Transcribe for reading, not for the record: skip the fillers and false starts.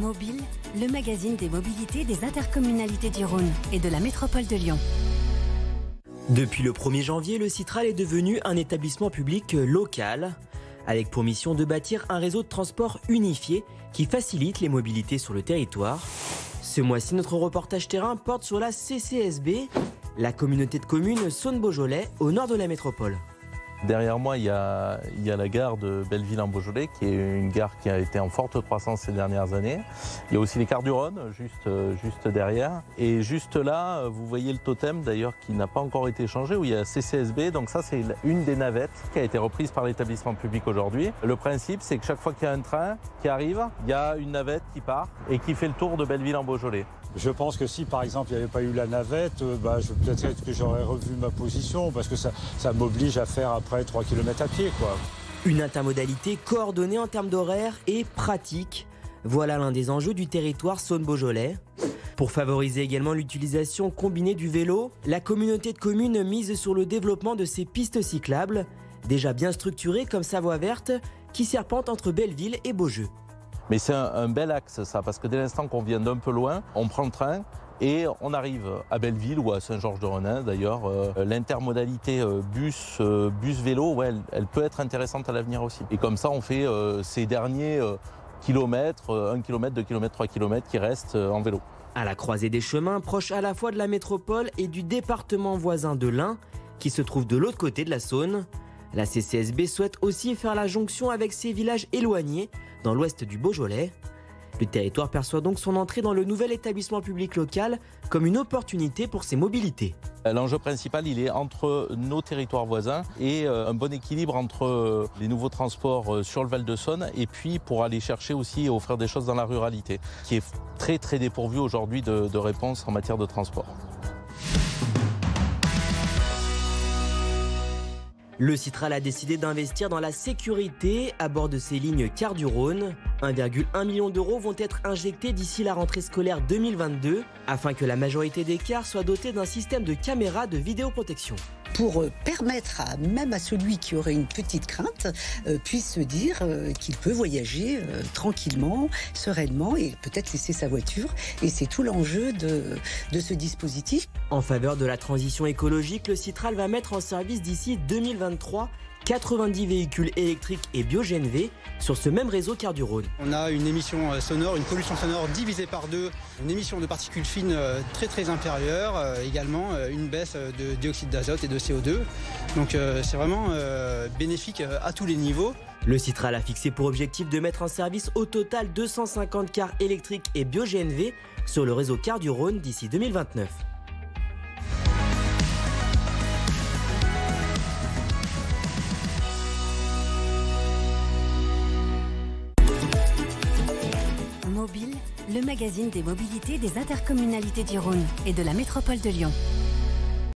Mobile, le magazine des mobilités des intercommunalités du Rhône et de la métropole de Lyon. Depuis le 1er janvier, le Citral est devenu un établissement public local, avec pour mission de bâtir un réseau de transport unifié qui facilite les mobilités sur le territoire. Ce mois-ci, notre reportage terrain porte sur la CCSB, la communauté de communes Saône-Beaujolais, au nord de la métropole. Derrière moi, il y a la gare de Belleville-en-Beaujolais, qui est une gare qui a été en forte croissance ces dernières années. Il y a aussi les cars du Rhône, juste derrière. Et juste là, vous voyez le totem, d'ailleurs, qui n'a pas encore été changé, où il y a CCSB. Donc ça, c'est une des navettes qui a été reprise par l'établissement public aujourd'hui. Le principe, c'est que chaque fois qu'il y a un train qui arrive, il y a une navette qui part et qui fait le tour de Belleville-en-Beaujolais. Je pense que si, par exemple, il n'y avait pas eu la navette, peut-être que j'aurais revu ma position, parce que ça m'oblige à faire après 3 km à pied, quoi. Une intermodalité coordonnée en termes d'horaire et pratique. Voilà l'un des enjeux du territoire Saône-Beaujolais. Pour favoriser également l'utilisation combinée du vélo, la communauté de communes mise sur le développement de ces pistes cyclables, déjà bien structurées comme sa voie verte, qui serpente entre Belleville et Beaujeu. Mais c'est un bel axe, ça, parce que dès l'instant qu'on vient d'un peu loin, on prend le train et on arrive à Belleville ou à Saint-Georges-de-Renin d'ailleurs. L'intermodalité bus-vélo, ouais, elle peut être intéressante à l'avenir aussi. Et comme ça, on fait ces derniers kilomètres, 1 km, 2 km, 3 km qui restent en vélo. À la croisée des chemins, proche à la fois de la métropole et du département voisin de l'Ain, qui se trouve de l'autre côté de la Saône, la CCSB souhaite aussi faire la jonction avec ces villages éloignés, dans l'ouest du Beaujolais. Le territoire perçoit donc son entrée dans le nouvel établissement public local comme une opportunité pour ses mobilités. L'enjeu principal, il est entre nos territoires voisins et un bon équilibre entre les nouveaux transports sur le Val-de-Saône et puis pour aller chercher aussi et offrir des choses dans la ruralité, qui est très très dépourvue aujourd'hui de réponses en matière de transport. Le Citral a décidé d'investir dans la sécurité à bord de ses lignes Cars du Rhône. 1,1 million d'euros vont être injectés d'ici la rentrée scolaire 2022 afin que la majorité des cars soient dotés d'un système de caméras de vidéoprotection. Pour permettre même à celui qui aurait une petite crainte puisse se dire qu'il peut voyager tranquillement, sereinement et peut-être laisser sa voiture. Et c'est tout l'enjeu de ce dispositif. En faveur de la transition écologique, le Citral va mettre en service d'ici 2023 90 véhicules électriques et Biogène-V sur ce même réseau Cars du Rhône. On a une émission sonore, une pollution sonore divisée par 2, une émission de particules fines très très inférieure, également une baisse de dioxyde d'azote et de CO2. Donc c'est vraiment bénéfique à tous les niveaux. Le Citral a fixé pour objectif de mettre en service au total 250 cars électriques et Biogène-V sur le réseau Cars du Rhône d'ici 2029. Mobile, le magazine des mobilités des intercommunalités du Rhône et de la métropole de Lyon.